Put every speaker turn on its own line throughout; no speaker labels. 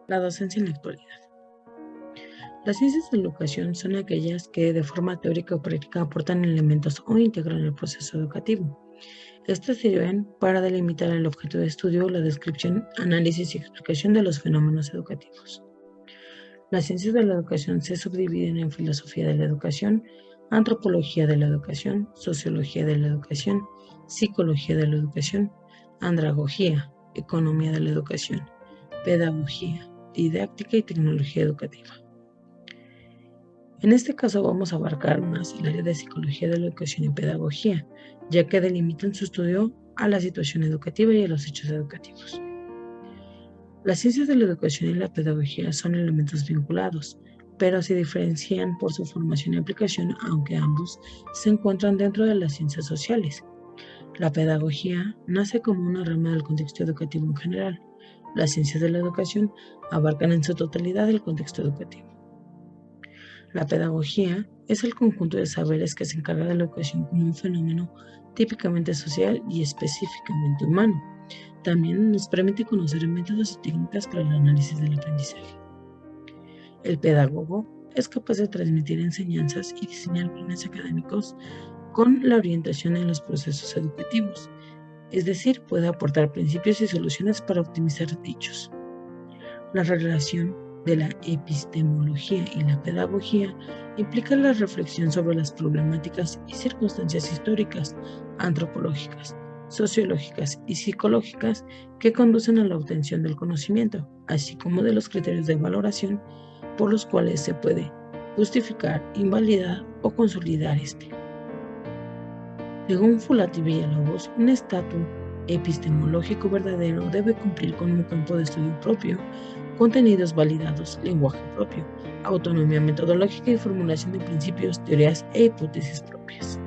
La docencia en la actualidad. Las ciencias de la educación son aquellas que de forma teórica o práctica aportan elementos o integran el proceso educativo. Estas sirven para delimitar el objeto de estudio, la descripción, análisis y explicación de los fenómenos educativos. Las ciencias de la educación se subdividen en filosofía de la educación, antropología de la educación, sociología de la educación, psicología de la educación, andragogía, economía de la educación, pedagogía, didáctica y tecnología educativa. En este caso vamos a abarcar más el área de psicología de la educación y pedagogía, ya que delimitan su estudio a la situación educativa y a los hechos educativos. Las ciencias de la educación y la pedagogía son elementos vinculados, pero se diferencian por su formación y aplicación, aunque ambos se encuentran dentro de las ciencias sociales. La pedagogía nace como una rama del contexto educativo en general. Las ciencias de la educación abarcan en su totalidad el contexto educativo. La pedagogía es el conjunto de saberes que se encarga de la educación como un fenómeno típicamente social y específicamente humano. También nos permite conocer métodos y técnicas para el análisis del aprendizaje. El pedagogo es capaz de transmitir enseñanzas y diseñar planes académicos con la orientación en los procesos educativos, es decir, puede aportar principios y soluciones para optimizar dichos. La relación de la epistemología y la pedagogía implica la reflexión sobre las problemáticas y circunstancias históricas, antropológicas, sociológicas y psicológicas que conducen a la obtención del conocimiento, así como de los criterios de valoración por los cuales se puede justificar, invalidar o consolidar este. Según Follati y Villalobos, un estatus epistemológico verdadero debe cumplir con un campo de estudio propio, contenidos validados, lenguaje propio, autonomía metodológica y formulación de principios, teorías e hipótesis propias.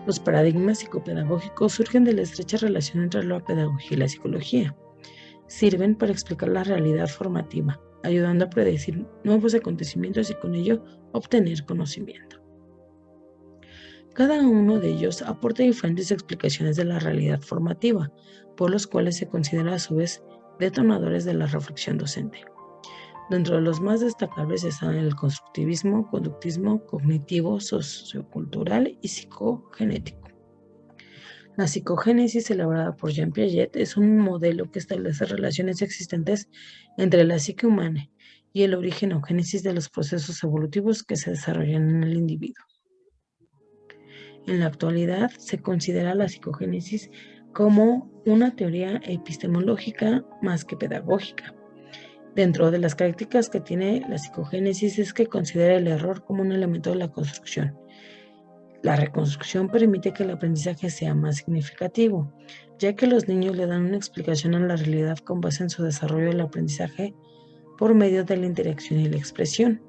Los paradigmas psicopedagógicos surgen de la estrecha relación entre la pedagogía y la psicología. Sirven para explicar la realidad formativa, ayudando a predecir nuevos acontecimientos y con ello obtener conocimiento. Cada uno de ellos aporta diferentes explicaciones de la realidad formativa, por los cuales se considera a su vez detonadores de la reflexión docente. Dentro de los más destacables están el constructivismo, conductismo, cognitivo, sociocultural y psicogenético. La psicogénesis elaborada por Jean Piaget es un modelo que establece relaciones existentes entre la psique humana y el origen o génesis de los procesos evolutivos que se desarrollan en el individuo. En la actualidad se considera la psicogénesis como una teoría epistemológica más que pedagógica. Dentro de las características que tiene la psicogénesis es que considera el error como un elemento de la construcción. La reconstrucción permite que el aprendizaje sea más significativo, ya que los niños le dan una explicación a la realidad con base en su desarrollo del aprendizaje por medio de la interacción y la expresión.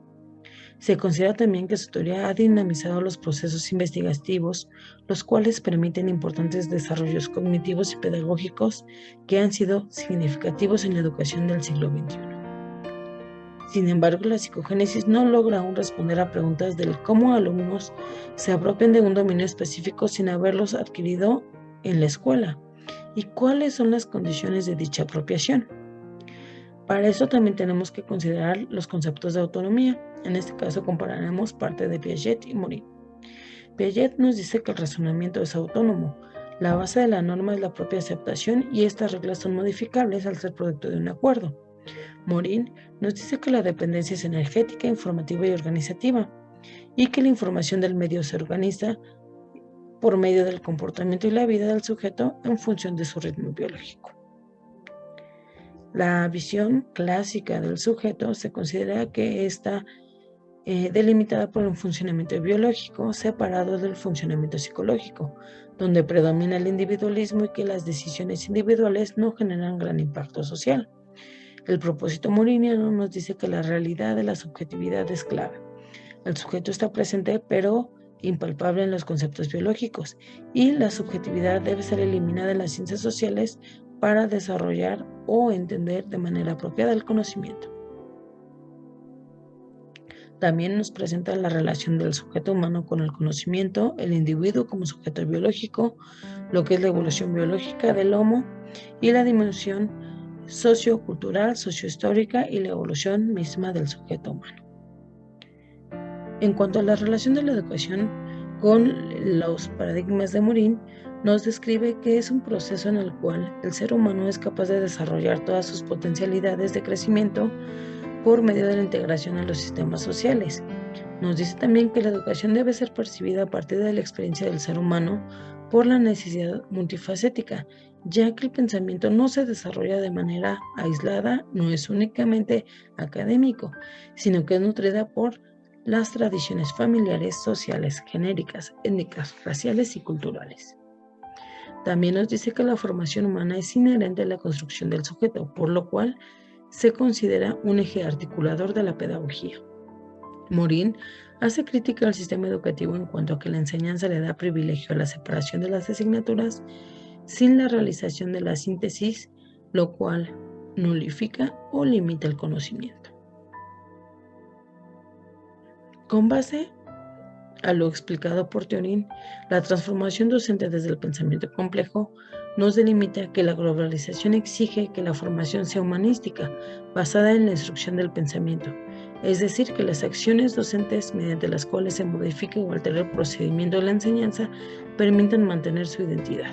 Se considera también que su teoría ha dinamizado los procesos investigativos, los cuales permiten importantes desarrollos cognitivos y pedagógicos que han sido significativos en la educación del siglo XXI. Sin embargo, la psicogénesis no logra aún responder a preguntas del cómo alumnos se apropian de un dominio específico sin haberlos adquirido en la escuela y cuáles son las condiciones de dicha apropiación. Para eso también tenemos que considerar los conceptos de autonomía. En este caso compararemos parte de Piaget y Morin. Piaget nos dice que el razonamiento es autónomo. La base de la norma es la propia aceptación y estas reglas son modificables al ser producto de un acuerdo. Morin nos dice que la dependencia es energética, informativa y organizativa, y que la información del medio se organiza por medio del comportamiento y la vida del sujeto en función de su ritmo biológico. La visión clásica del sujeto se considera que está delimitada por un funcionamiento biológico separado del funcionamiento psicológico, donde predomina el individualismo y que las decisiones individuales no generan gran impacto social. El propósito moriniano nos dice que la realidad de la subjetividad es clave. El sujeto está presente, pero impalpable en los conceptos biológicos, y la subjetividad debe ser eliminada en las ciencias sociales para desarrollar o entender de manera apropiada el conocimiento. También nos presenta la relación del sujeto humano con el conocimiento, el individuo como sujeto biológico, lo que es la evolución biológica del Homo y la dimensión sociocultural, sociohistórica y la evolución misma del sujeto humano. En cuanto a la relación de la educación con los paradigmas de Morin, nos describe que es un proceso en el cual el ser humano es capaz de desarrollar todas sus potencialidades de crecimiento por medio de la integración en los sistemas sociales. Nos dice también que la educación debe ser percibida a partir de la experiencia del ser humano por la necesidad multifacética, ya que el pensamiento no se desarrolla de manera aislada, no es únicamente académico, sino que es nutrida por las tradiciones familiares, sociales, genéricas, étnicas, raciales y culturales. También nos dice que la formación humana es inherente a la construcción del sujeto, por lo cual se considera un eje articulador de la pedagogía. Morin hace crítica al sistema educativo en cuanto a que la enseñanza le da privilegio a la separación de las asignaturas sin la realización de la síntesis, lo cual nulifica o limita el conocimiento. Con base a lo explicado por Teorín, la transformación docente desde el pensamiento complejo nos delimita que la globalización exige que la formación sea humanística, basada en la instrucción del pensamiento, es decir, que las acciones docentes mediante las cuales se modifique o altere el procedimiento de la enseñanza permitan mantener su identidad.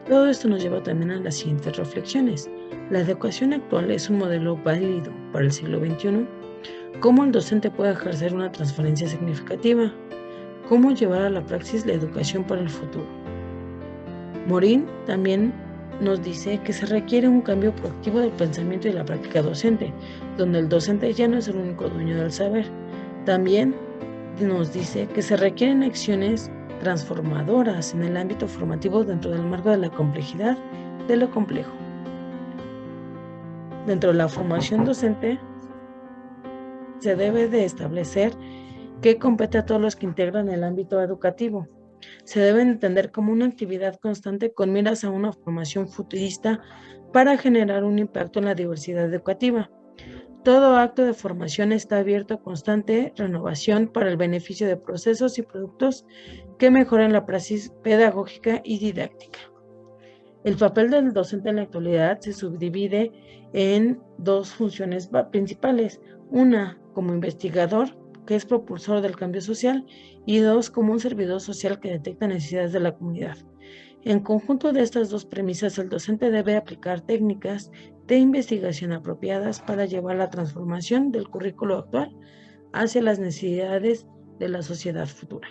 Todo esto nos lleva también a las siguientes reflexiones. La educación actual es un modelo válido para el siglo XXI. ¿Cómo el docente puede ejercer una transferencia significativa? ¿Cómo llevar a la praxis la educación para el futuro? Morin también nos dice que se requiere un cambio proactivo del pensamiento y la práctica docente, donde el docente ya no es el único dueño del saber. También nos dice que se requieren acciones transformadoras en el ámbito formativo dentro del marco de la complejidad de lo complejo. Dentro de la formación docente, se debe de establecer que compete a todos los que integran el ámbito educativo. Se debe entender como una actividad constante con miras a una formación futurista para generar un impacto en la diversidad educativa. Todo acto de formación está abierto a constante renovación para el beneficio de procesos y productos que mejoren la praxis pedagógica y didáctica. El papel del docente en la actualidad se subdivide en dos funciones principales. Una, como investigador, que es propulsor del cambio social, y dos, como un servidor social que detecta necesidades de la comunidad. En conjunto de estas dos premisas, el docente debe aplicar técnicas de investigación apropiadas para llevar la transformación del currículo actual hacia las necesidades de la sociedad futura.